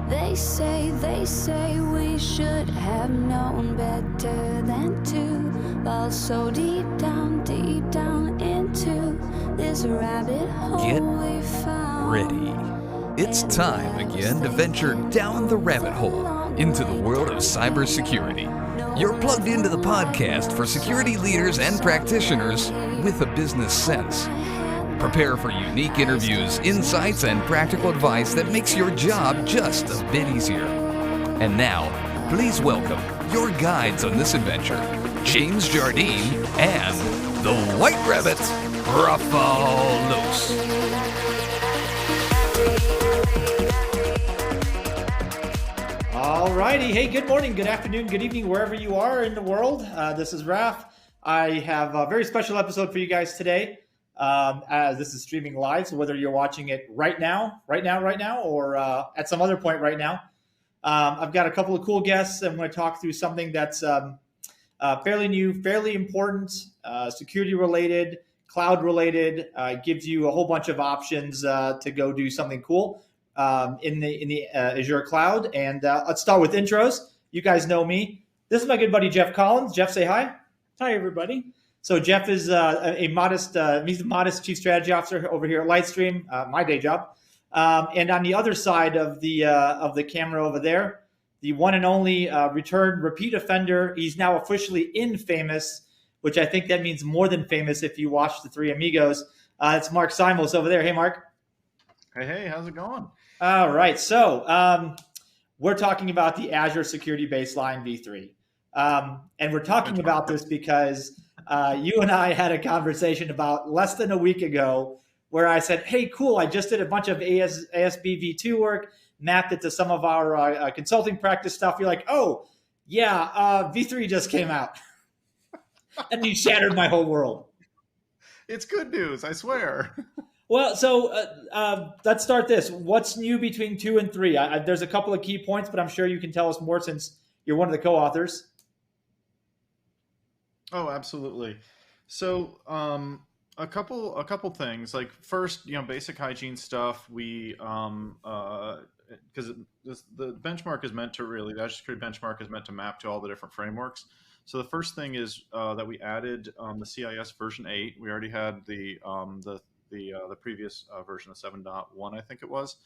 They say we should have known better than to fall so deep down into this rabbit hole. Get we found. ready. It's time again to venture down the rabbit hole into the world of cybersecurity. You're plugged into the podcast for security leaders and practitioners with a business sense. Prepare for unique interviews, insights, and practical advice that makes your job just a bit easier. And now, please welcome your guides on this adventure, James Jardine and the White Rabbit, Rafael Luz. All righty. Hey, good morning, good afternoon, good evening, wherever you are in the world. This is Raf. I have a very special episode for you guys today. As this is streaming live, so whether you're watching it right now, or at some other point right now, I've got a couple of cool guests. I'm going to talk through something that's fairly new, fairly important, security related, cloud related. Gives you a whole bunch of options to go do something cool in the Azure cloud. And let's start with intros. You guys know me. This is my good buddy Jeff Collins. Jeff, say hi. Hi, everybody. So Jeff is he's a modest chief strategy officer over here at Lightstream, my day job. And on the other side of the camera over there, the one and only returned repeat offender. He's now officially infamous, which I think that means more than famous if you watch The Three Amigos. It's Mark Simos over there. Hey, Mark. Hey, how's it going? All right. So we're talking about the Azure Security Baseline v3. And we're talking about this because you and I had a conversation about less than a week ago where I said, hey, cool, I just did a bunch of ASB v2 work, mapped it to some of our consulting practice stuff. You're like, oh, yeah, v3 just came out. And you shattered my whole world. It's good news, I swear. Well, so let's start this. What's new between 2 and 3? There's a couple of key points, but I'm sure you can tell us more since you're one of the co-authors. Oh, absolutely. So a couple things. Like first, basic hygiene stuff. We because the benchmark is meant to the Azure Security benchmark is meant to map to all the different frameworks. So the first thing is that we added the CIS version 8. We already had the previous version of 7.1, I think it was,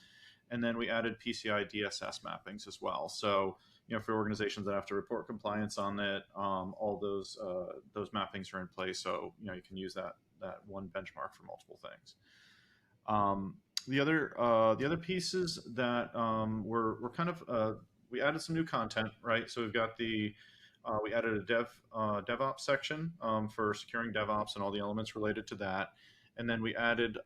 and then we added PCI DSS mappings as well. So for organizations that have to report compliance on it, all those mappings are in place. So you can use that one benchmark for multiple things. The other pieces that were kind of we added some new content, right? So we've got we added a Devops section for securing DevOps and all the elements related to that, and then we added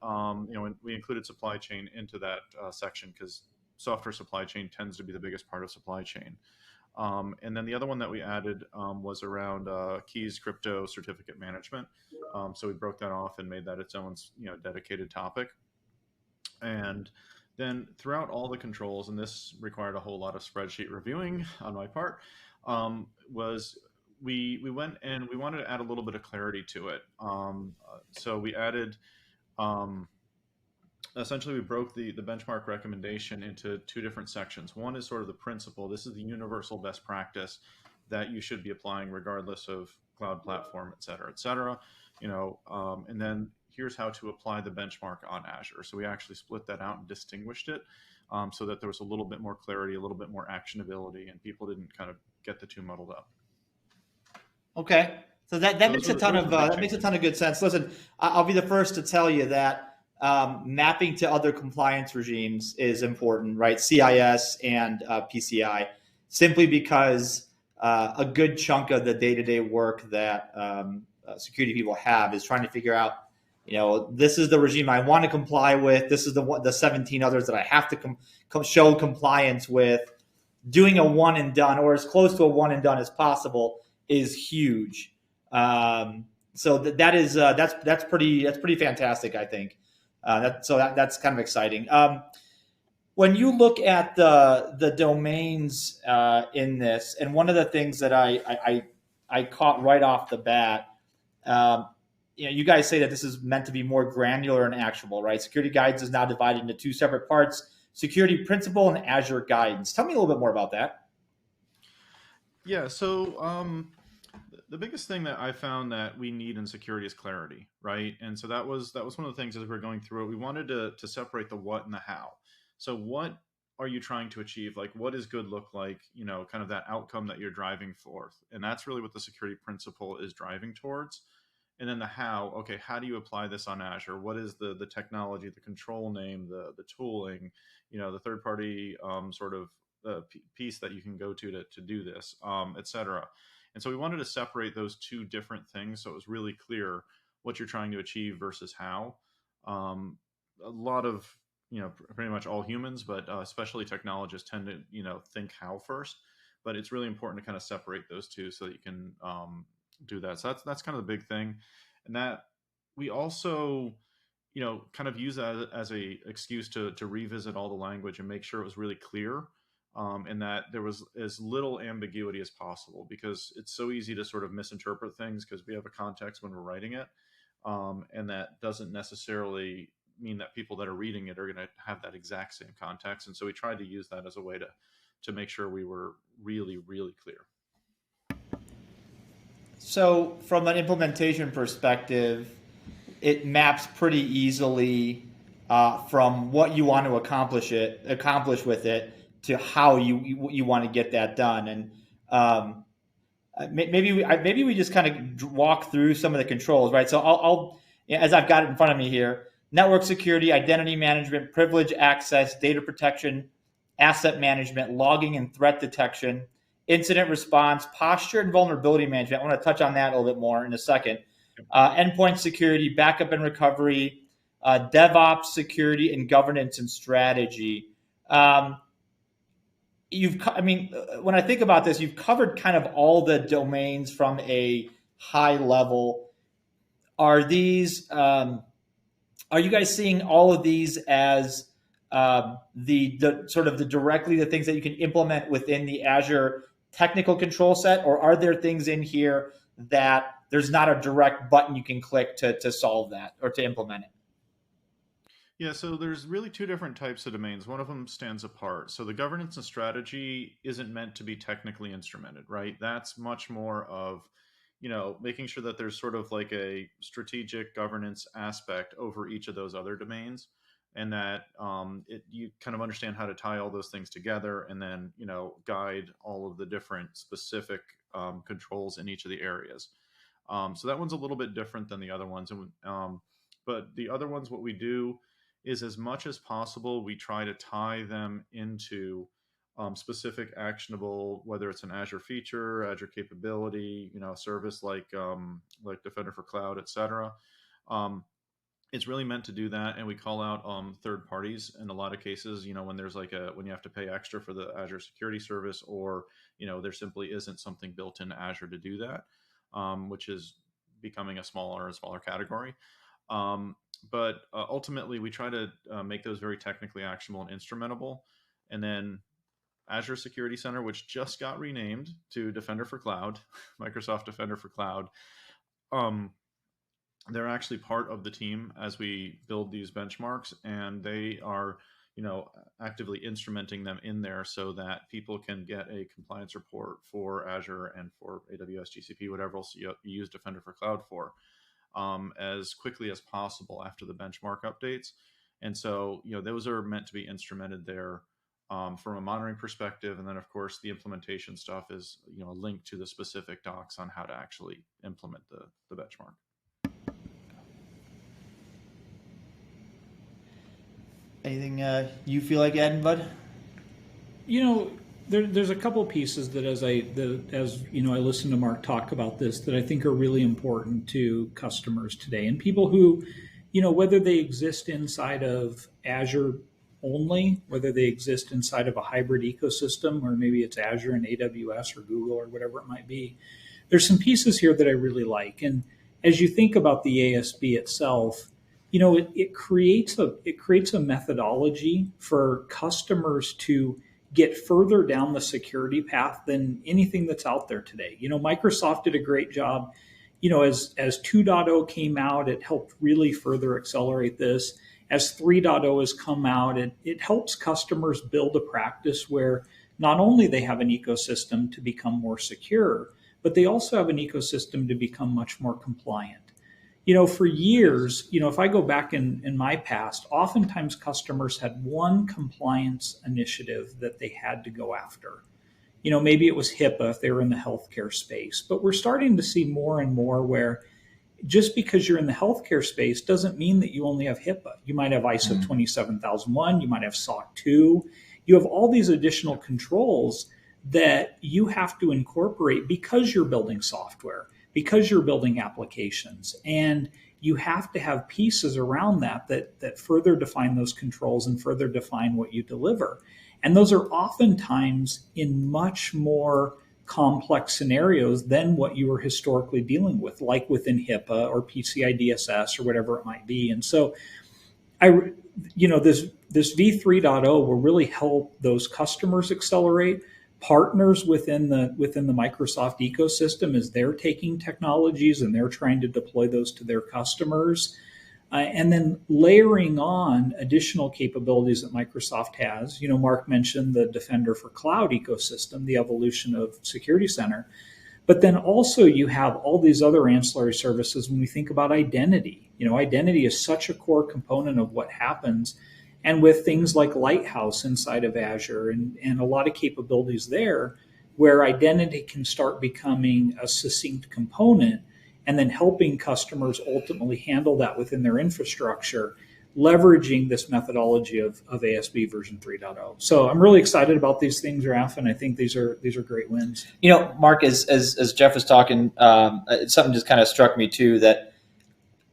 we included supply chain into that section because software supply chain tends to be the biggest part of supply chain. And then the other one that we added was around keys, crypto, certificate management. So we broke that off and made that its own dedicated topic. And then throughout all the controls, and this required a whole lot of spreadsheet reviewing on my part, was we went and we wanted to add a little bit of clarity to it. So we added essentially, we broke the benchmark recommendation into two different sections. One is sort of the principle. This is the universal best practice that you should be applying regardless of cloud platform, et cetera, et cetera. And then here's how to apply the benchmark on Azure. So we actually split that out and distinguished it so that there was a little bit more clarity, a little bit more actionability, and people didn't kind of get the two muddled up. Okay. So that makes a ton of good sense. Listen, I'll be the first to tell you that mapping to other compliance regimes is important, right? CIS and PCI, simply because a good chunk of the day-to-day work that security people have is trying to figure out, this is the regime I want to comply with. This is the 17 others that I have to show compliance with. Doing a one and done, or as close to a one and done as possible, is huge. So that's pretty fantastic, I think. That's kind of exciting. When you look at the domains in this, and one of the things that I caught right off the bat, you guys say that this is meant to be more granular and actionable, right? Security guidance is now divided into two separate parts: security principle and Azure guidance. Tell me a little bit more about that. Yeah, so the biggest thing that I found that we need in security is clarity, right? And so that was one of the things as we were going through it. We wanted to separate the what and the how. So what are you trying to achieve? Like, what does good look like? Kind of that outcome that you're driving for, and that's really what the security principle is driving towards. And then the how. Okay, how do you apply this on Azure? What is the technology, the control name, the tooling, the third party sort of piece that you can go to do this, et cetera. And so we wanted to separate those two different things so it was really clear what you're trying to achieve versus how. A lot of, pretty much all humans, but especially technologists tend to, think how first. But it's really important to kind of separate those two so that you can do that. So that's kind of the big thing. And that we also, kind of use that as a excuse to revisit all the language and make sure it was really clear. And that there was as little ambiguity as possible, because it's so easy to sort of misinterpret things because we have a context when we're writing it. And that doesn't necessarily mean that people that are reading it are going to have that exact same context. And so we tried to use that as a way to make sure we were really, really clear. So from an implementation perspective, it maps pretty easily from what you want to accomplish with it to how you want to get that done. And maybe we just kind of walk through some of the controls, right? So I'll as I've got it in front of me here: network security, identity management, privilege access, data protection, asset management, logging and threat detection, incident response, posture and vulnerability management. I want to touch on that a little bit more in a second. Endpoint security, backup and recovery, DevOps security, and governance and strategy. When I think about this, you've covered kind of all the domains from a high level. Are you guys seeing all of these as the sort of the directly the things that you can implement within the Azure technical control set, or are there things in here that there's not a direct button you can click to solve that or to implement it? Yeah, so there's really two different types of domains. One of them stands apart. So the governance and strategy isn't meant to be technically instrumented, right? That's much more of, making sure that there's sort of like a strategic governance aspect over each of those other domains, and that you kind of understand how to tie all those things together and then, guide all of the different specific controls in each of the areas. So that one's a little bit different than the other ones. But the other ones, what we do is, as much as possible, we try to tie them into specific actionable, whether it's an Azure feature, Azure capability, a service like Defender for Cloud, et cetera. It's really meant to do that. And we call out third parties in a lot of cases, when there's when you have to pay extra for the Azure security service, or, there simply isn't something built into Azure to do that, which is becoming a smaller and smaller category. But ultimately, we try to make those very technically actionable and instrumentable. And then Azure Security Center, which just got renamed to Defender for Cloud, Microsoft Defender for Cloud, they're actually part of the team as we build these benchmarks, and they are, actively instrumenting them in there so that people can get a compliance report for Azure and for AWS, GCP, whatever else you use Defender for Cloud for, as quickly as possible after the benchmark updates. And so, those are meant to be instrumented there from a monitoring perspective. And then, of course, the implementation stuff is, a link to the specific docs on how to actually implement the benchmark. Anything you feel like adding, Bud? There's a couple pieces that as I listen to Mark talk about this, that I think are really important to customers today, and people who, whether they exist inside of Azure only, whether they exist inside of a hybrid ecosystem, or maybe it's Azure and AWS or Google or whatever it might be. There's some pieces here that I really like. And as you think about the ASB itself, it creates a methodology for customers to get further down the security path than anything that's out there today. Microsoft did a great job. As 2.0 came out, it helped really further accelerate this. as 3.0 has come out, it helps customers build a practice where not only they have an ecosystem to become more secure, but they also have an ecosystem to become much more compliant. For years, if I go back in my past, oftentimes customers had one compliance initiative that they had to go after. Maybe it was HIPAA if they were in the healthcare space, but we're starting to see more and more where just because you're in the healthcare space doesn't mean that you only have HIPAA. You might have ISO 27001, you might have SOC 2. You have all these additional controls that you have to incorporate because you're building software, because you're building applications, and you have to have pieces around that further define those controls and further define what you deliver. And those are oftentimes in much more complex scenarios than what you were historically dealing with, like within HIPAA or PCI DSS or whatever it might be. And so this V3.0 will really help those customers accelerate, partners within the Microsoft ecosystem as they're taking technologies and they're trying to deploy those to their customers, and then layering on additional capabilities that Microsoft has. Mark mentioned the Defender for Cloud ecosystem, the evolution of Security Center, but then also you have all these other ancillary services when we think about identity. Identity is such a core component of what happens. And with things like Lighthouse inside of Azure and a lot of capabilities there, where identity can start becoming a succinct component and then helping customers ultimately handle that within their infrastructure, leveraging this methodology of ASB version 3.0. So I'm really excited about these things, Raf, and I think these are great wins. Mark, as Jeff was talking, something just kind of struck me too, that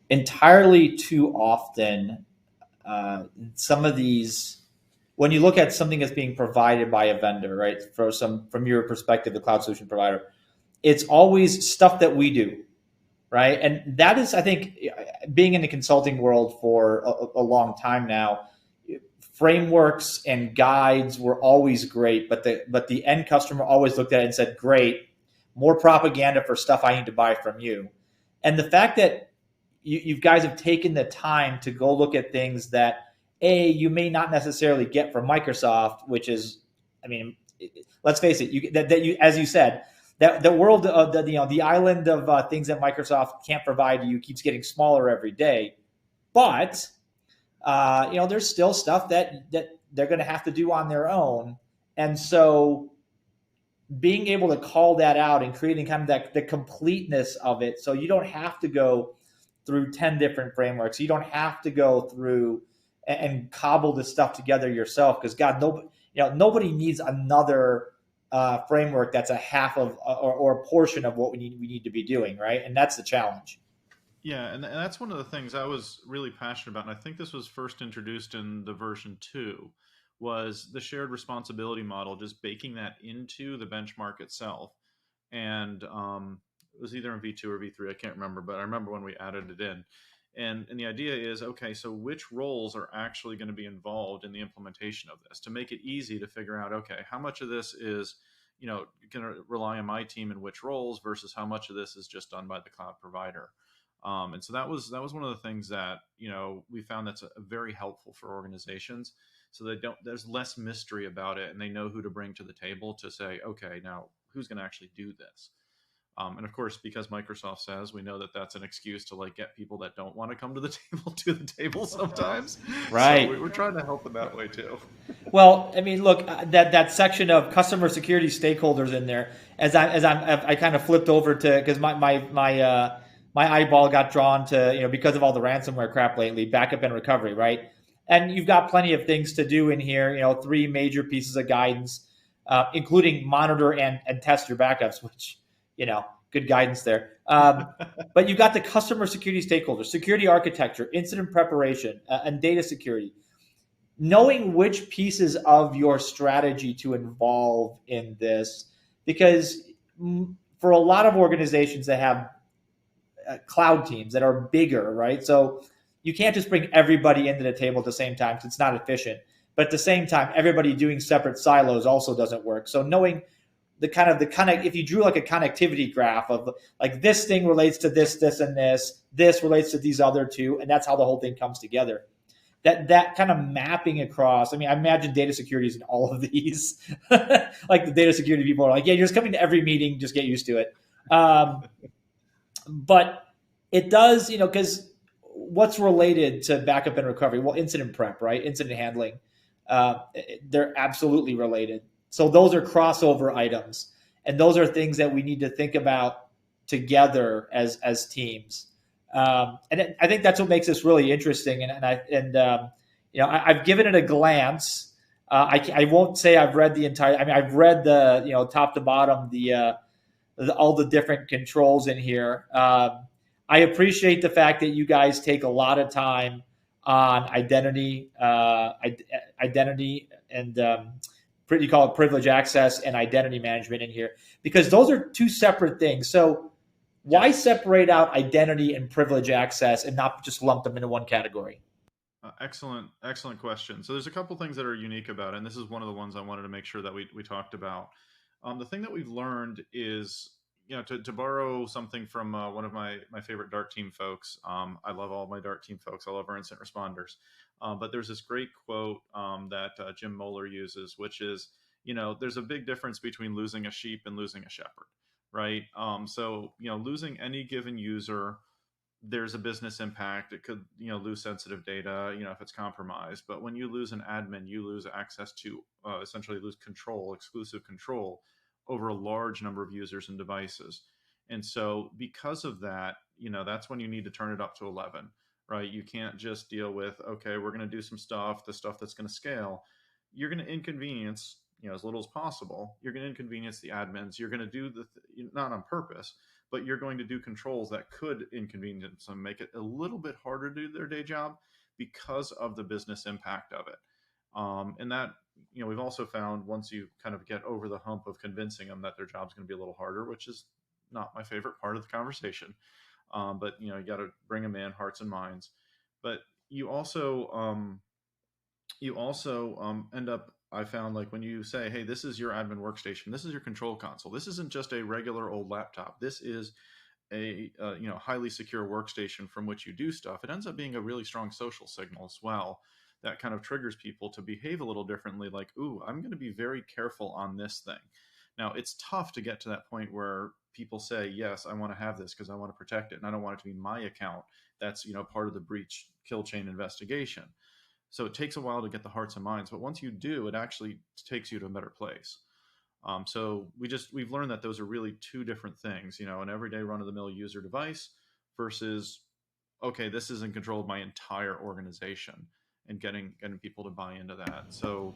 entirely too often, some of these, when you look at something that's being provided by a vendor, right, from your perspective, the cloud solution provider, it's always stuff that we do, right? And that is, I think, being in the consulting world for a long time now, frameworks and guides were always great, but the end customer always looked at it and said, great, more propaganda for stuff I need to buy from you. And the fact that you guys have taken the time to go look at things that you may not necessarily get from Microsoft, which is, let's face it, as you said, that the world of the island of things that Microsoft can't provide you keeps getting smaller every day. But there's still stuff that they're going to have to do on their own, and so being able to call that out and creating kind of the completeness of it, so you don't have to go through 10 different frameworks. You don't have to go through and cobble this stuff together yourself, because nobody needs another framework that's a half of or a portion of what we need to be doing, right? And that's the challenge. Yeah, and that's one of the things I was really passionate about, and I think this was first introduced in the version 2, was the shared responsibility model, just baking that into the benchmark itself. And it was either in V2 or V3, I can't remember, but I remember when we added it in. And the idea is, okay, so which roles are actually going to be involved in the implementation of this, to make it easy to figure out, okay, how much of this is, going to rely on my team in which roles versus how much of this is just done by the cloud provider. And so that was one of the things that, we found that's very helpful for organizations, so there's less mystery about it, and they know who to bring to the table to say, okay, now who's going to actually do this? And of course, because Microsoft says, we know that that's an excuse to get people that don't want to come to the table sometimes. Right. So we're trying to help them that way too. Well, look, that section of customer security stakeholders in there, I kind of flipped over to, because my eyeball got drawn to, because of all the ransomware crap lately, backup and recovery, right? And you've got plenty of things to do in here, 3 major pieces of guidance, including monitor and test your backups, which, good guidance there. But you've got the customer security stakeholders, security architecture, incident preparation, and data security. Knowing which pieces of your strategy to involve in this, because for a lot of organizations that have cloud teams that are bigger, right? So you can't just bring everybody into the table at the same time, because it's not efficient. But at the same time, everybody doing separate silos also doesn't work. So knowing the kind of if you drew a connectivity graph of this thing relates to this, and this relates to these other two, and that's how the whole thing comes together. that kind of mapping across. I mean, I imagine data security is in all of these. Like the data security people are like, yeah, you're just coming to every meeting, just get used to it. But it does, because what's related to backup and recovery? Well, incident prep, right? Incident handling. They're absolutely related. So those are crossover items, and those are things that we need to think about together as teams. And I think that's what makes this really interesting. I've given it a glance. I won't say I've read the entire. I mean, I've read the top to bottom all the different controls in here. I appreciate the fact that you guys take a lot of time on identity and you call it privilege access and identity management in here, because those are two separate things. So why separate out identity and privilege access and not just lump them into one category? Excellent question. So there's a couple things that are unique about it, and this is one of the ones I wanted to make sure that we talked about. The thing that we've learned is, to borrow something from one of my favorite DART team folks. I love all my DART team folks. I love our incident responders. But there's this great quote that Jim Moeller uses, which is, there's a big difference between losing a sheep and losing a shepherd, right? So, losing any given user, there's a business impact. It could, lose sensitive data, if it's compromised. But when you lose an admin, you lose access to essentially lose control, exclusive control over a large number of users and devices. And so because of that, that's when you need to turn it up to 11, right? You can't just deal with, okay, we're going to do some stuff, the stuff that's going to scale. You're going to inconvenience, as little as possible. You're going to inconvenience the admins. You're going to do not on purpose, but you're going to do controls that could inconvenience them, make it a little bit harder to do their day job because of the business impact of it. And that, we've also found once you kind of get over the hump of convincing them that their job's going to be a little harder, which is not my favorite part of the conversation. But you got to bring them in, hearts and minds. But you also end up, I found, like when you say, hey, this is your admin workstation, this is your control console. This isn't just a regular old laptop. This is a highly secure workstation from which you do stuff. It ends up being a really strong social signal as well. That kind of triggers people to behave a little differently, like, ooh, I'm going to be very careful on this thing. Now, it's tough to get to that point where people say, yes, I want to have this because I want to protect it, and I don't want it to be my account. That's, part of the breach kill chain investigation. So it takes a while to get the hearts and minds, but once you do, it actually takes you to a better place. So we've learned that those are really two different things, an everyday run-of-the-mill user device versus, okay, this is in control of my entire organization. And getting people to buy into that. So,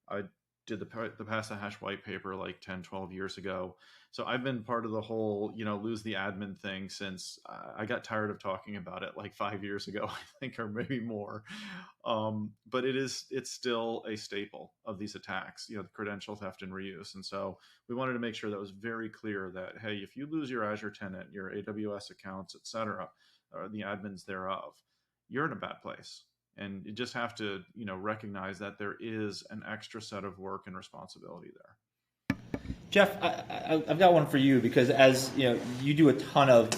I did the Pass the Hash white paper like 10, 12 years ago. So I've been part of the whole, lose the admin thing since I got tired of talking about it like 5 years ago, I think, or maybe more. But it's still a staple of these attacks, the credential theft and reuse. And so we wanted to make sure that was very clear that, hey, if you lose your Azure tenant, your AWS accounts, et cetera, or the admins thereof, you're in a bad place. And you just have to, recognize that there is an extra set of work and responsibility there. Jeff, I've got one for you, because as you do a ton of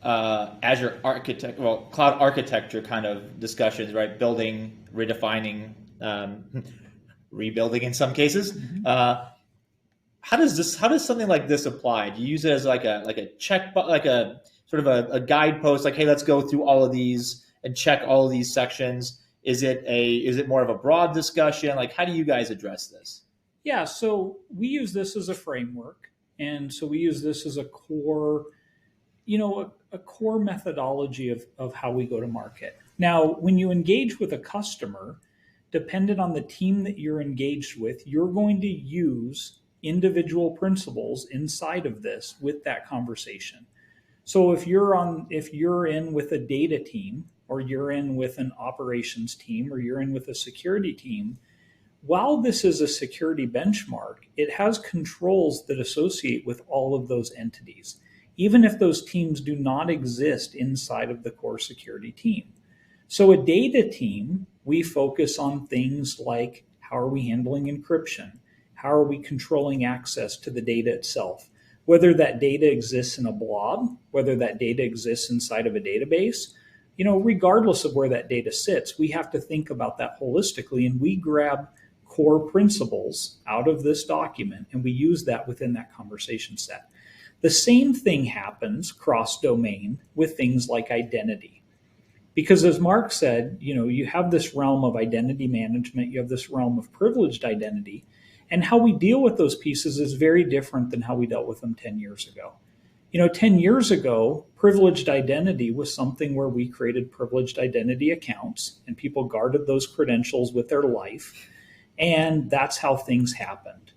Azure cloud architecture kind of discussions, right? Building, redefining, rebuilding in some cases. Mm-hmm. How does something like this apply? Do you use it as like a check, like a sort of a guidepost, like, hey, let's go through all of these and check all of these sections? Is it more of a broad discussion? Like, how do you guys address this? Yeah, so we use this as a framework, and so we use this as a core, a core methodology of how we go to market. Now, when you engage with a customer, dependent on the team that you're engaged with, you're going to use individual principles inside of this with that conversation. So if you're in with a data team, or you're in with an operations team, or you're in with a security team, while this is a security benchmark, it has controls that associate with all of those entities, even if those teams do not exist inside of the core security team. So a data team, we focus on things like, how are we handling encryption? How are we controlling access to the data itself? Whether that data exists in a blob, whether that data exists inside of a database, regardless of where that data sits, we have to think about that holistically, and we grab core principles out of this document and we use that within that conversation set. The same thing happens cross-domain with things like identity. Because as Mark said, you have this realm of identity management, you have this realm of privileged identity, and how we deal with those pieces is very different than how we dealt with them 10 years ago. 10 years ago, privileged identity was something where we created privileged identity accounts and people guarded those credentials with their life. And that's how things happened.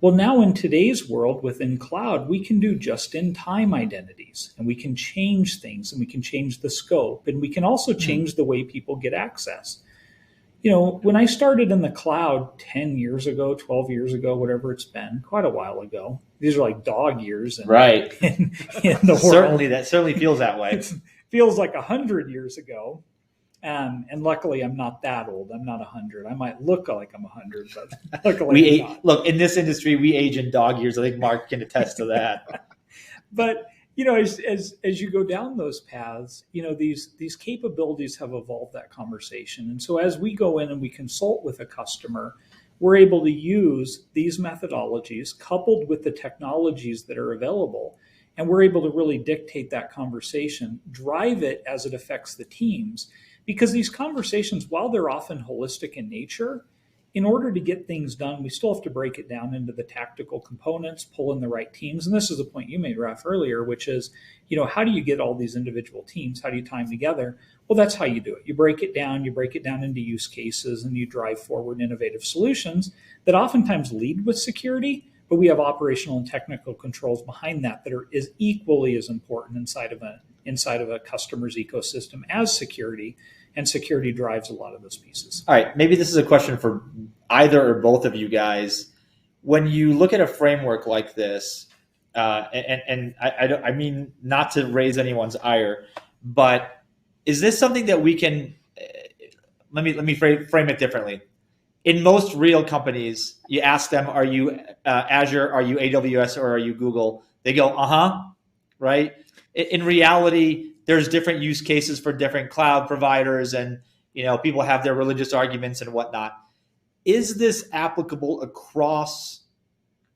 Well, now in today's world within cloud, we can do just-in-time identities and we can change things and we can change the scope and we can also change the way people get access. When I started in the cloud 10 years ago, 12 years ago, whatever it's been, quite a while ago, these are like dog years. Right. In the Certainly, world. that certainly feels that way. It feels like 100 years ago. And luckily, I'm not that old. I'm not 100. I might look like I'm 100, but luckily, look, in this industry, we age in dog years. I think Mark can attest to that. But as you go down those paths, these capabilities have evolved that conversation. And so as we go in and we consult with a customer, we're able to use these methodologies coupled with the technologies that are available. And we're able to really dictate that conversation, drive it as it affects the teams. Because these conversations, while they're often holistic in nature, in order to get things done, we still have to break it down into the tactical components, pull in the right teams. And this is the point you made, Raf, earlier, which is, how do you get all these individual teams? How do you tie them together? Well, that's how you do it. You break it down into use cases, and you drive forward innovative solutions that oftentimes lead with security, but we have operational and technical controls behind that are is equally as important inside of a customer's ecosystem as security, and security drives a lot of those pieces. All right, maybe this is a question for either or both of you guys. When you look at a framework like this, and I mean not to raise anyone's ire, but is this something that we can? Let me frame it differently. In most real companies, you ask them, "Are you Azure? Are you AWS? Or are you Google?" They go, right? In reality, there's different use cases for different cloud providers, and people have their religious arguments and whatnot. Is this applicable across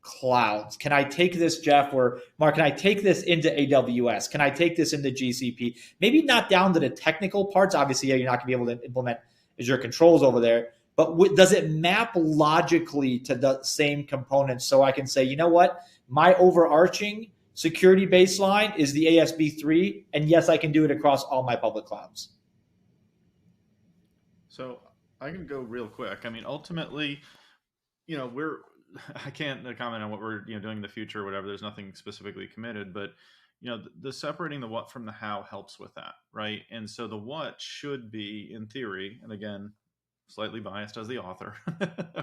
clouds? Can I take this, Jeff, or Mark, can I take this into AWS? Can I take this into GCP? Maybe not down to the technical parts. Obviously, you're not going to be able to implement Azure controls over there, but does it map logically to the same components so I can say, you know what, my overarching security baseline is the ASB 3, and yes, I can do it across all my public clouds. So I can go real quick. I mean, ultimately, I can't comment on what we're doing in the future or whatever. There's nothing specifically committed, but the separating the what from the how helps with that, right? And so the what should be, in theory, and again, slightly biased as the author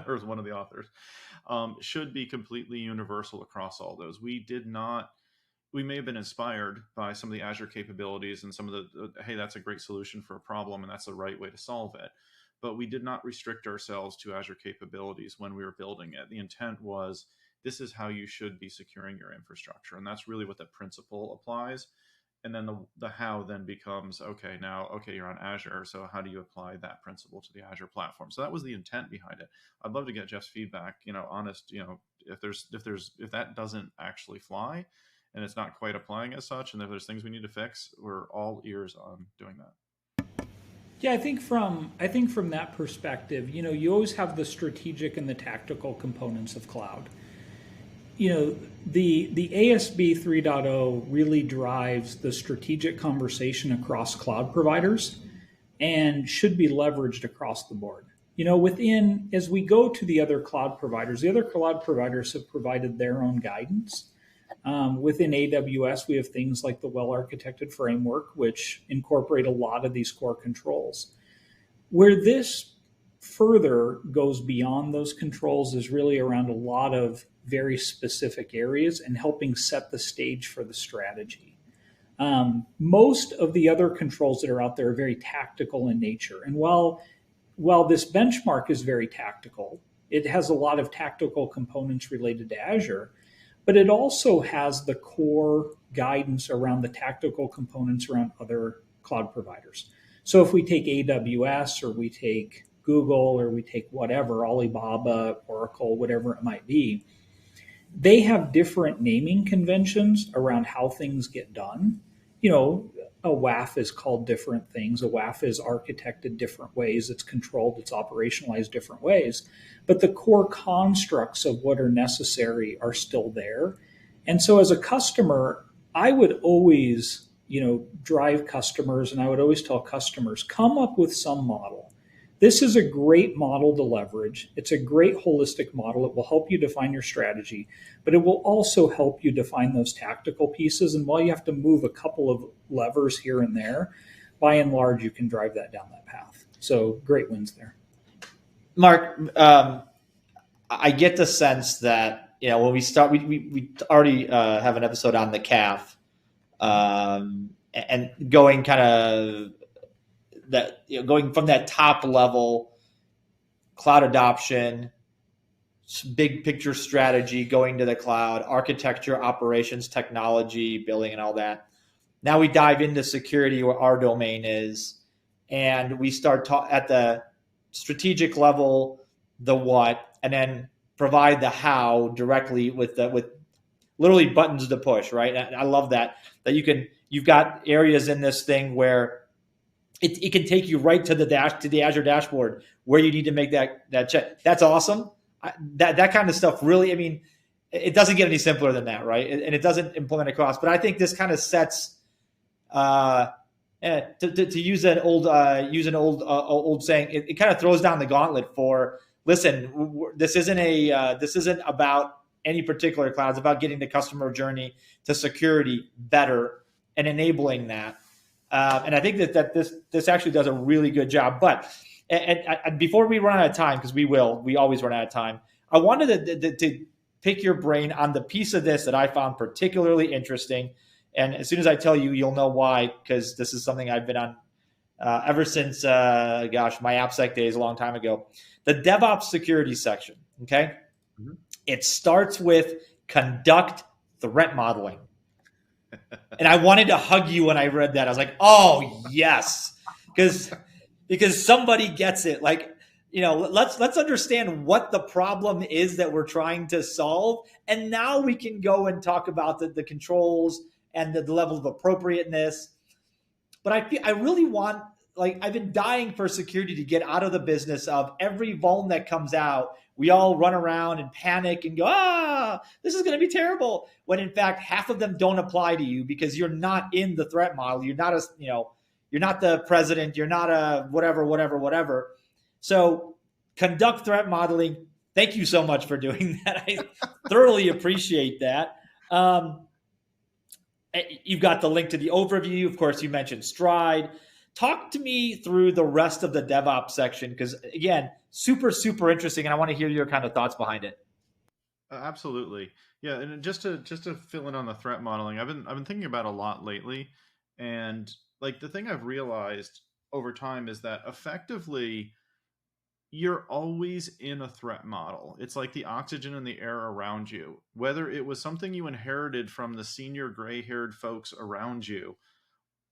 or as one of the authors, should be completely universal across all those. We may have been inspired by some of the Azure capabilities and some of hey, that's a great solution for a problem and that's the right way to solve it. But we did not restrict ourselves to Azure capabilities when we were building it. The intent was, this is how you should be securing your infrastructure. And that's really what the principle applies. And then the how then becomes, okay, you're on Azure. So how do you apply that principle to the Azure platform? So that was the intent behind it. I'd love to get Jeff's feedback, honest, if that doesn't actually fly, and it's not quite applying as such, and if there's things we need to fix, we're all ears on doing that. Yeah, I think from that perspective, you always have the strategic and the tactical components of cloud. The ASB 3.0 really drives the strategic conversation across cloud providers and should be leveraged across the board. As we go to the other cloud providers have provided their own guidance. Within AWS, we have things like the well-architected framework, which incorporate a lot of these core controls. Where this further goes beyond those controls is really around a lot of very specific areas and helping set the stage for the strategy. Most of the other controls that are out there are very tactical in nature. And while this benchmark is very tactical, it has a lot of tactical components related to Azure, but it also has the core guidance around the tactical components around other cloud providers. So if we take AWS or we take Google or we take whatever, Alibaba, Oracle, whatever it might be, they have different naming conventions around how things get done. A WAF is called different things. A WAF is architected different ways. It's controlled, it's operationalized different ways. But the core constructs of what are necessary are still there. And so as a customer, I would always, drive customers, and I would always tell customers, come up with some model. This is a great model to leverage. It's a great holistic model. It will help you define your strategy, but it will also help you define those tactical pieces. And while you have to move a couple of levers here and there, by and large, you can drive that down that path. So great wins there. Mark, I get the sense that, when we start, we already have an episode on the CAF, and going kind of that, going from that top level, cloud adoption, big picture strategy, going to the cloud, architecture, operations, technology, billing, and all that. Now we dive into security, where our domain is, and we start at the strategic level, the what, and then provide the how directly with literally buttons to push, right? And I love that you've got areas in this thing where it can take you right to the Azure dashboard where you need to make that check. That's awesome. That kind of stuff really, it doesn't get any simpler than that, right? And it doesn't implement across. But I think this kind of sets, to use an old saying, it kind of throws down the gauntlet for, listen, this isn't about any particular cloud. It's about getting the customer journey to security better and enabling that. And I think that this actually does a really good job. But and before we run out of time, because we always run out of time, I wanted to pick your brain on the piece of this that I found particularly interesting. And as soon as I tell you, you'll know why, because this is something I've been on ever since, my AppSec days a long time ago. The Devops security section, okay? Mm-hmm. It starts with conduct threat modeling. And I wanted to hug you when I read that. I was like, oh, yes. Because somebody gets it. Like, let's understand what the problem is that we're trying to solve. And now we can go and talk about the controls and the level of appropriateness. But I really want, I've been dying for security to get out of the business of every vuln that comes out, we all run around and panic and go, this is going to be terrible. When in fact, half of them don't apply to you because you're not in the threat model. You're not you're not the president. You're not a whatever. So conduct threat modeling. Thank you so much for doing that. I thoroughly appreciate that. You've got the link to the overview. Of course, you mentioned Stride. Talk to me through the rest of the DevOps section, because again, super, super interesting, and I want to hear your kind of thoughts behind it. Absolutely, yeah. And just to fill in on the threat modeling, I've been thinking about a lot lately, and the thing I've realized over time is that effectively, you're always in a threat model. It's like the oxygen in the air around you. Whether it was something you inherited from the senior gray-haired folks around you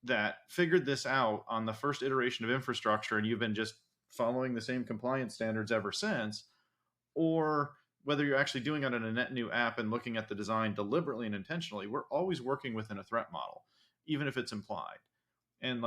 that figured this out on the first iteration of infrastructure and you've been just following the same compliance standards ever since, or whether you're actually doing it in a net new app and looking at the design deliberately and intentionally, we're always working within a threat model, even if it's implied. And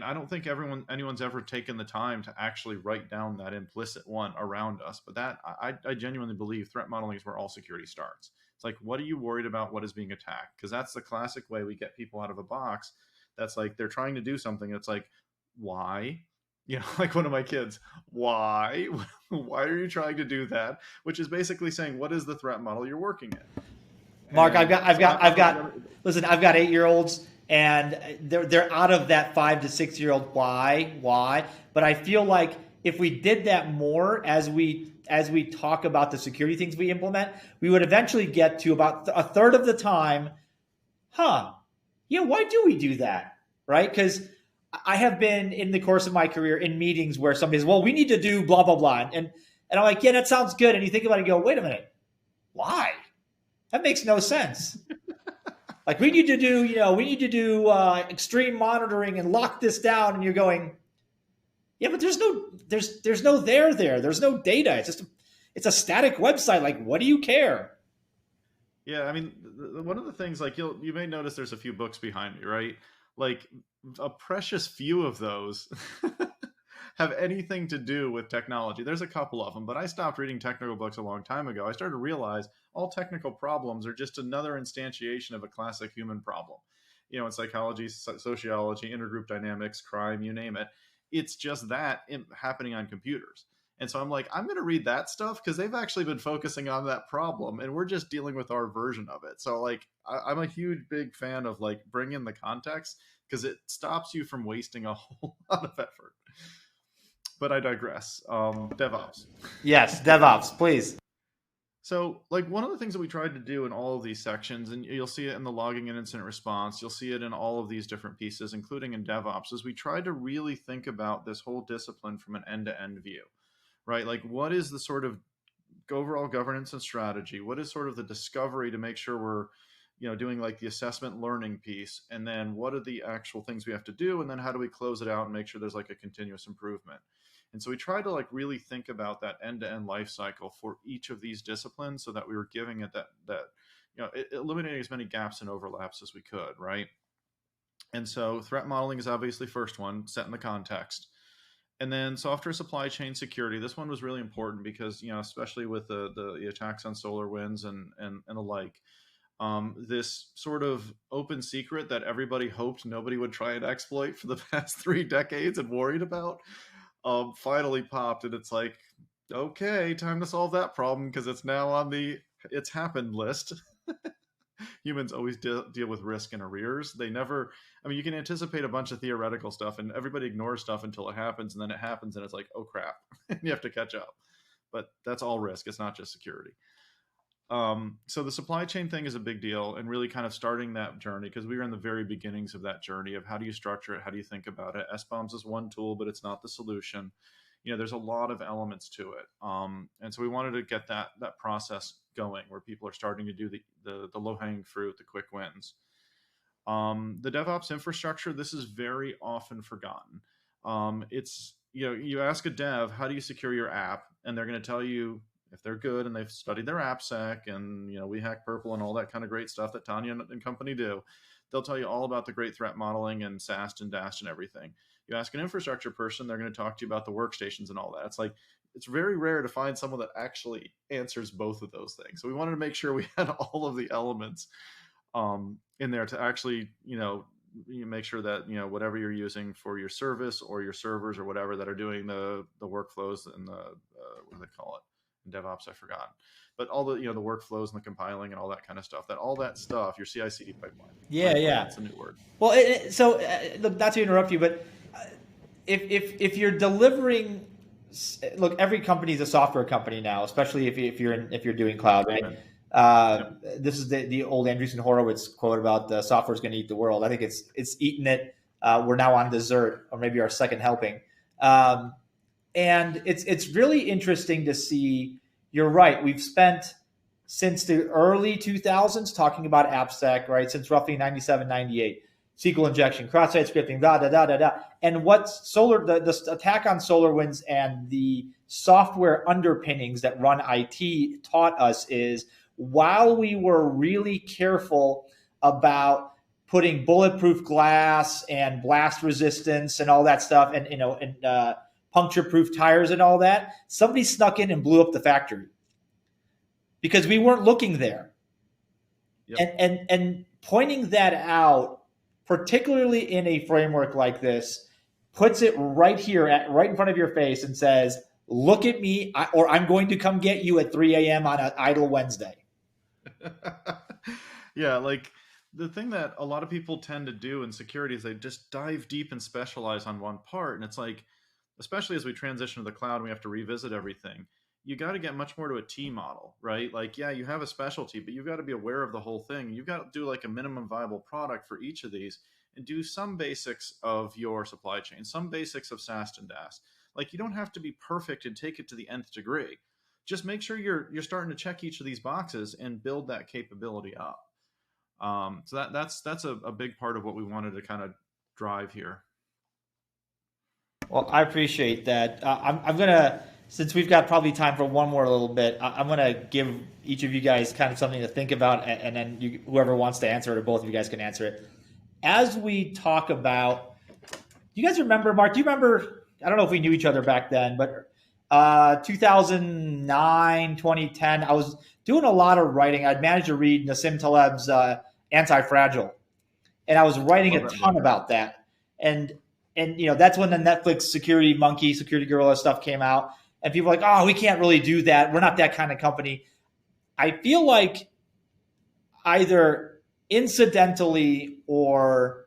I don't think anyone's ever taken the time to actually write down that implicit one around us. But that I genuinely believe threat modeling is where all security starts. It's like, what are you worried about? What is being attacked? Because that's the classic way we get people out of a box. That's like they're trying to do something. It's like, why? Like one of my kids, why? Why are you trying to do that? Which is basically saying, what is the threat model you're working in? Mark, I've got 8-year-olds. And they're out of that 5 to 6-year-old why. But I feel like if we did that more as we talk about the security things we implement, we would eventually get to about a third of the time, why do we do that, right? Because I have been in the course of my career in meetings where somebody says, well, we need to do blah, blah, blah. And I'm like, yeah, that sounds good. And you think about it and go, wait a minute, why? That makes no sense. Like we need to do extreme monitoring and lock this down. And you're going, yeah, but there's no there. There's no data. It's a static website. Like, what do you care? Yeah, I mean, one of the things, like, you may notice there's a few books behind me, right? Like, a precious few of those have anything to do with technology. There's a couple of them, but I stopped reading technical books a long time ago. I started to realize all technical problems are just another instantiation of a classic human problem. In psychology, sociology, intergroup dynamics, crime, you name it. It's just that happening on computers. And so I'm like, I'm going to read that stuff because they've actually been focusing on that problem and we're just dealing with our version of it. So like, I'm a huge, big fan of like bringing the context because it stops you from wasting a whole lot of effort. But I digress. DevOps. Yes, DevOps, please. So like one of the things that we tried to do in all of these sections, and you'll see it in the logging and incident response, you'll see it in all of these different pieces, including in DevOps, is we tried to really think about this whole discipline from an end-to-end view. Right? Like what is the sort of overall governance and strategy? What is sort of the discovery to make sure we're, doing like the assessment learning piece? And then what are the actual things we have to do? And then how do we close it out and make sure there's like a continuous improvement? And so we tried to like really think about that end-to-end life cycle for each of these disciplines so that we were giving it eliminating as many gaps and overlaps as we could. Right. And so threat modeling is obviously first one, setting the context. And then software supply chain security. This one was really important because, especially with the attacks on SolarWinds and the like, this sort of open secret that everybody hoped nobody would try and exploit for the past 3 decades and worried about, finally popped. And it's like, okay, time to solve that problem because it's now on the it's happened list. Humans always deal with risk and arrears. They never, you can anticipate a bunch of theoretical stuff and everybody ignores stuff until it happens. And then it happens and it's like, oh crap, you have to catch up. But that's all risk. It's not just security. So the supply chain thing is a big deal and really kind of starting that journey because we were in the very beginnings of that journey of how do you structure it? How do you think about it? SBOMs is one tool, but it's not the solution. There's a lot of elements to it. And so we wanted to get that process going where people are starting to do the low-hanging fruit, the quick wins. The DevOps infrastructure, this is very often forgotten. It's, you ask a dev, how do you secure your app? And they're going to tell you if they're good and they've studied their AppSec and, we hack purple and all that kind of great stuff that Tanya and company do. They'll tell you all about the great threat modeling and SAST and DAST and everything. You ask an infrastructure person, they're going to talk to you about the workstations and all that. It's like, it's very rare to find someone that actually answers both of those things. So we wanted to make sure we had all of the elements in there to actually, you make sure that, whatever you're using for your service or your servers or whatever that are doing the workflows and the, what do they call it? In DevOps, I forgot. But all the, the workflows and the compiling and all that kind of stuff, your CI/CD pipeline. Yeah. That's a new word. Well, so not to interrupt you, but if you're delivering, look, every company is a software company now, especially if you're doing cloud, right? This is the old Andreessen Horowitz quote about the software is going to eat the world. I think it's eaten it. We're now on dessert, or maybe our second helping. And it's really interesting to see. You're right. We've spent since the early 2000s talking about AppSec, right? Since roughly 97, 98. SQL injection, cross-site scripting, And what the attack on SolarWinds and the software underpinnings that run IT taught us is while we were really careful about putting bulletproof glass and blast resistance and all that stuff and puncture-proof tires and all that, somebody snuck in and blew up the factory because we weren't looking there. Yep. And pointing that out, particularly in a framework like this, puts it right here, right in front of your face and says, look at me, or I'm going to come get you at 3 a.m. on an idle Wednesday. Yeah, like the thing that a lot of people tend to do in security is they just dive deep and specialize on one part. And it's like, especially as we transition to the cloud and we have to revisit everything, you got to get much more to a T model, right? Like, yeah, you have a specialty, but you've got to be aware of the whole thing. You've got to do like a minimum viable product for each of these and do some basics of your supply chain, some basics of SAST and DAST. Like, you don't have to be perfect and take it to the nth degree. Just make sure you're starting to check each of these boxes and build that capability up. So that's a big part of what we wanted to kind of drive here. Well, I appreciate that. I'm gonna, since we've got probably time for one more little bit, I'm gonna give each of you guys kind of something to think about, and then whoever wants to answer it, or both of you guys can answer it. As we talk about, you guys remember, Mark? Do you remember? I don't know if we knew each other back then, but 2009, 2010, I was doing a lot of writing. I'd managed to read Nassim Taleb's Anti-Fragile, and I was writing a ton about that. And that's when the Netflix security monkey, security gorilla stuff came out, and people were like, oh, we can't really do that. We're not that kind of company. I feel like either incidentally or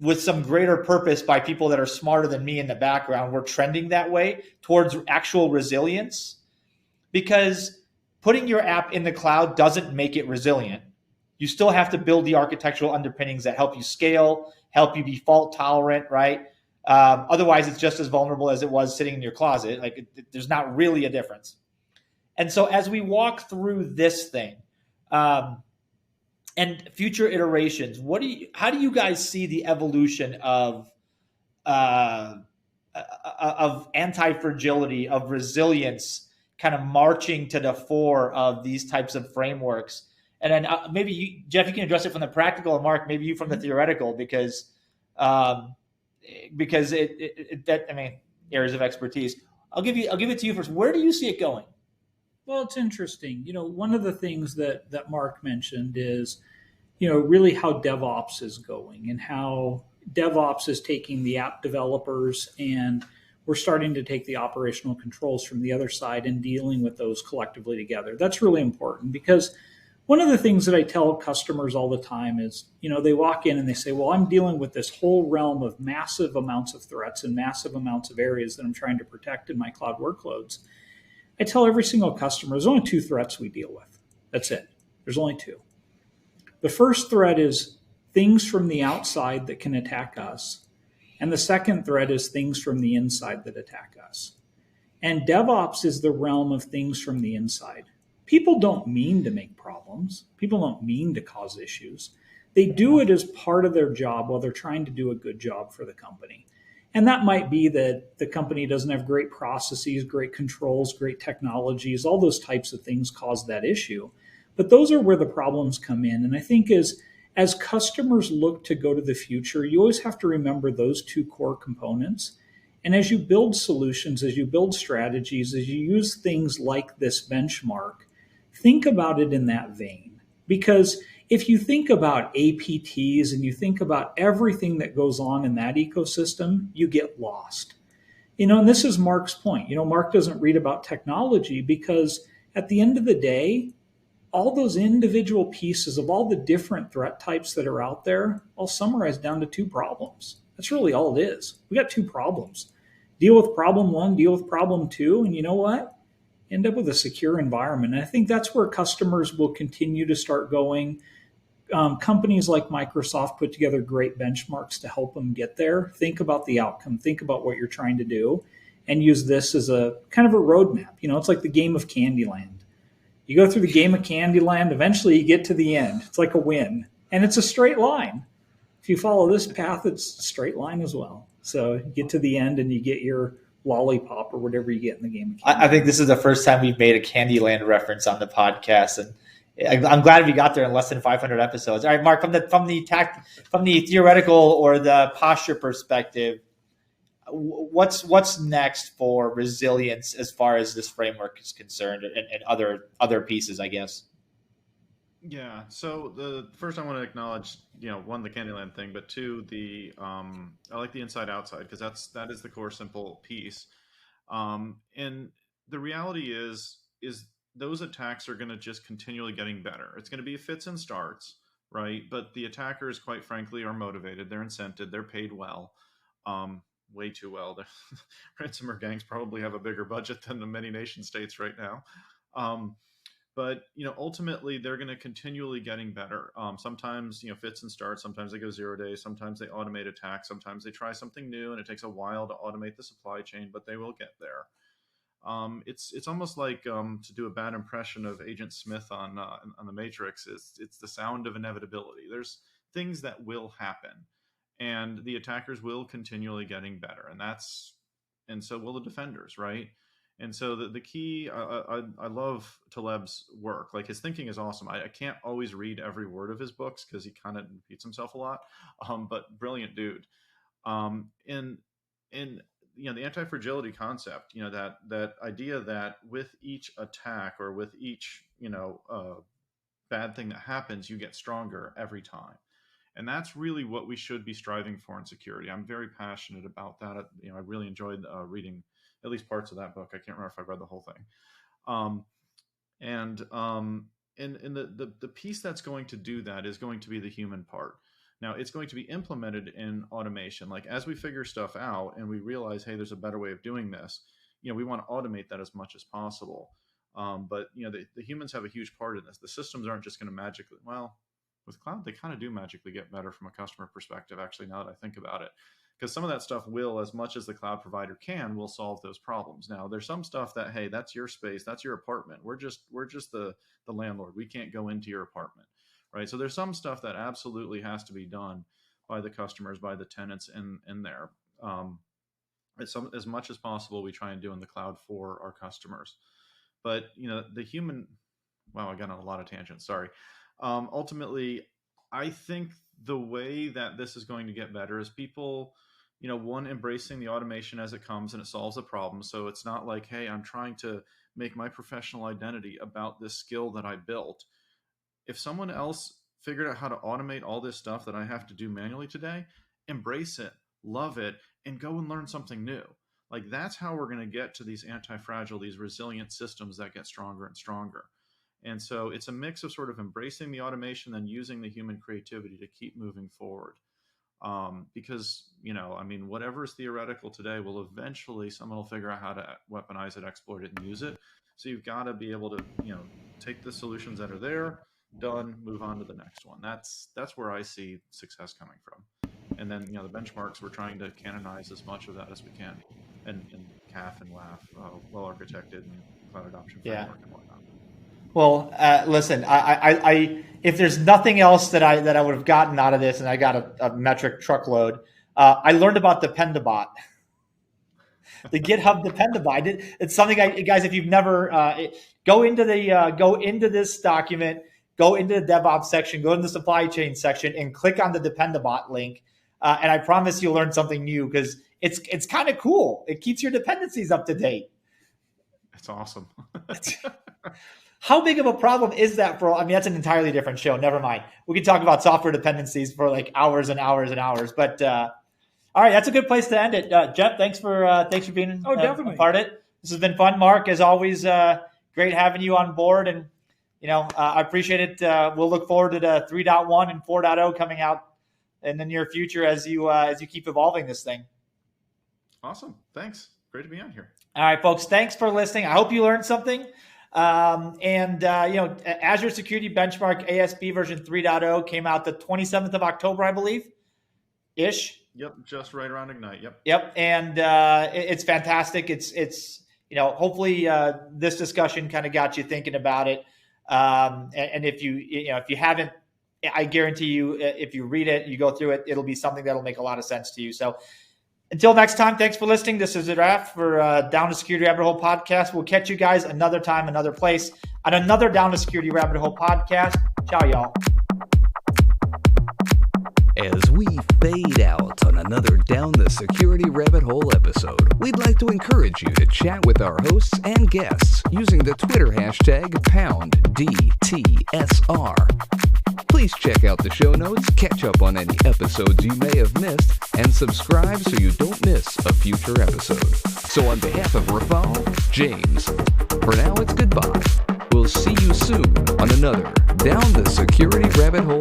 with some greater purpose by people that are smarter than me in the background, we're trending that way towards actual resilience, because putting your app in the cloud doesn't make it resilient. You still have to build the architectural underpinnings that help you scale, help you be fault tolerant, right? Otherwise, it's just as vulnerable as it was sitting in your closet. Like, there's not really a difference. And so as we walk through this thing and future iterations, how do you guys see the evolution of anti-fragility, of resilience, kind of marching to the fore of these types of frameworks? And then maybe you, Jeff, you can address it from the practical, and Mark, maybe you from the theoretical, because areas of expertise. I'll give it to you first. Where do you see it going? Well, it's interesting. One of the things that Mark mentioned is, really how DevOps is going, and how DevOps is taking the app developers, and we're starting to take the operational controls from the other side and dealing with those collectively together. That's really important, because one of the things that I tell customers all the time is, they walk in and they say, well, I'm dealing with this whole realm of massive amounts of threats and massive amounts of areas that I'm trying to protect in my cloud workloads. I tell every single customer, there's only 2 threats we deal with. That's it. There's only 2. The first threat is things from the outside that can attack us. And the second threat is things from the inside that attack us. And DevOps is the realm of things from the inside. People don't mean to make problems. People don't mean to cause issues. They do it as part of their job while they're trying to do a good job for the company. And that might be that the company doesn't have great processes, great controls, great technologies. All those types of things cause that issue. But those are where the problems come in. And I think as customers look to go to the future, you always have to remember those 2 core components. And as you build solutions, as you build strategies, as you use things like this benchmark, think about it in that vein. Because if you think about APTs and you think about everything that goes on in that ecosystem, you get lost. And this is Mark's point. Mark doesn't read about technology because at the end of the day, all those individual pieces of all the different threat types that are out there, I'll summarize down to 2 problems. That's really all it is. We got 2 problems. Deal with problem 1, deal with problem 2, and you know what? End up with a secure environment. And I think that's where customers will continue to start going. Companies like Microsoft put together great benchmarks to help them get there. Think about the outcome. Think about what you're trying to do, and use this as a kind of a roadmap. It's like the game of Candyland. You go through the game of Candyland, eventually you get to the end. It's like a win, and it's a straight line. If you follow this path, it's a straight line as well. So you get to the end and you get your lollipop or whatever you get in the game of Candyland. I think this is the first time we've made a Candyland reference on the podcast, and I'm glad we got there in less than 500 episodes. All right, Mark, from the theoretical or the posture perspective, what's next for resilience as far as this framework is concerned, and other pieces, I guess? Yeah. So the first I want to acknowledge, 1, the Candyland thing, but 2, I like the inside outside, because that is the core simple piece. And the reality is those attacks are going to just continually getting better. It's going to be fits and starts, right? But the attackers, quite frankly, are motivated. They're incented. They're paid well, way too well. The ransomware gangs probably have a bigger budget than the many nation states right now. But ultimately, they're going to continually getting better. Sometimes fits and starts. Sometimes they go 0 days. Sometimes they automate attacks. Sometimes they try something new, and it takes a while to automate the supply chain, but they will get there. It's almost like, to do a bad impression of Agent Smith on the Matrix, it's the sound of inevitability. There's things that will happen, and the attackers will continually getting better, and so will the defenders, right? And so the key, I love Taleb's work. Like, his thinking is awesome. I can't always read every word of his books because he kind of repeats himself a lot, but brilliant dude. In the anti-fragility concept, that idea that with each attack or with each bad thing that happens, you get stronger every time. And that's really what we should be striving for in security. I'm very passionate about that. I really enjoyed reading at least parts of that book. I can't remember if I read the whole thing. And the piece that's going to do that is going to be the human part. Now, it's going to be implemented in automation. Like, as we figure stuff out and we realize, hey, there's a better way of doing this, we want to automate that as much as possible. But the humans have a huge part in this. The systems aren't just going to magically, well, with cloud, they kind of do magically get better from a customer perspective, actually, now that I think about it. Because some of that stuff will, as much as the cloud provider will solve those problems. Now, there's some stuff that, hey, that's your space, that's your apartment. We're just the landlord. We can't go into your apartment, right? So there's some stuff that absolutely has to be done by the customers, by the tenants in there. As much as possible, we try and do in the cloud for our customers. But the human, wow, I got on a lot of tangents. Sorry. Ultimately, I think the way that this is going to get better is people, one, embracing the automation as it comes and it solves a problem. So it's not like, hey, I'm trying to make my professional identity about this skill that I built. If someone else figured out how to automate all this stuff that I have to do manually today, embrace it, love it, and go and learn something new. Like, that's how we're going to get to these anti-fragile, these resilient systems that get stronger and stronger. And so it's a mix of sort of embracing the automation and using the human creativity to keep moving forward. Because, whatever is theoretical today will eventually, someone will figure out how to weaponize it, exploit it, and use it. So you've got to be able to, take the solutions that are there, done, move on to the next one. That's where I see success coming from. And then, the benchmarks, we're trying to canonize as much of that as we can. And CAF and WAF, well-architected and cloud adoption framework and whatnot. Well, listen, I if there's nothing else that I would have gotten out of this, and I got a metric truckload, I learned about Dependabot, the GitHub Dependabot. It's something, guys, if you've never go into this document, go into the DevOps section, go into the supply chain section, and click on the Dependabot link, and I promise you'll learn something new because it's kind of cool. It keeps your dependencies up to date. It's awesome. How big of a problem is that for? That's an entirely different show. Never mind. We could talk about software dependencies for like hours and hours and hours. But all right, that's a good place to end it. Jeff, thanks for being a part of it. This has been fun. Mark, as always, great having you on board. And I appreciate it. We'll look forward to the 3.1 and 4.0 coming out in the near future as you keep evolving this thing. Awesome. Thanks. Great to be on here. All right, folks. Thanks for listening. I hope you learned something. Azure Security Benchmark ASB version 3.0 came out the 27th of October, I believe, ish. Yep, just right around Ignite. Yep, and it's fantastic. It's hopefully this discussion kind of got you thinking about it. And if you haven't, I guarantee you, if you read it, you go through it, it'll be something that'll make a lot of sense to you. So. Until next time, thanks for listening. This is Raf for Down to Security Rabbit Hole podcast. We'll catch you guys another time, another place on another Down to Security Rabbit Hole podcast. Ciao, y'all. As we fade out on another Down the Security Rabbit Hole episode, we'd like to encourage you to chat with our hosts and guests using the Twitter hashtag #DtSR. Please check out the show notes, catch up on any episodes you may have missed, and subscribe so you don't miss a future episode. So on behalf of Rafal, James, for now it's goodbye. We'll see you soon on another Down the Security Rabbit Hole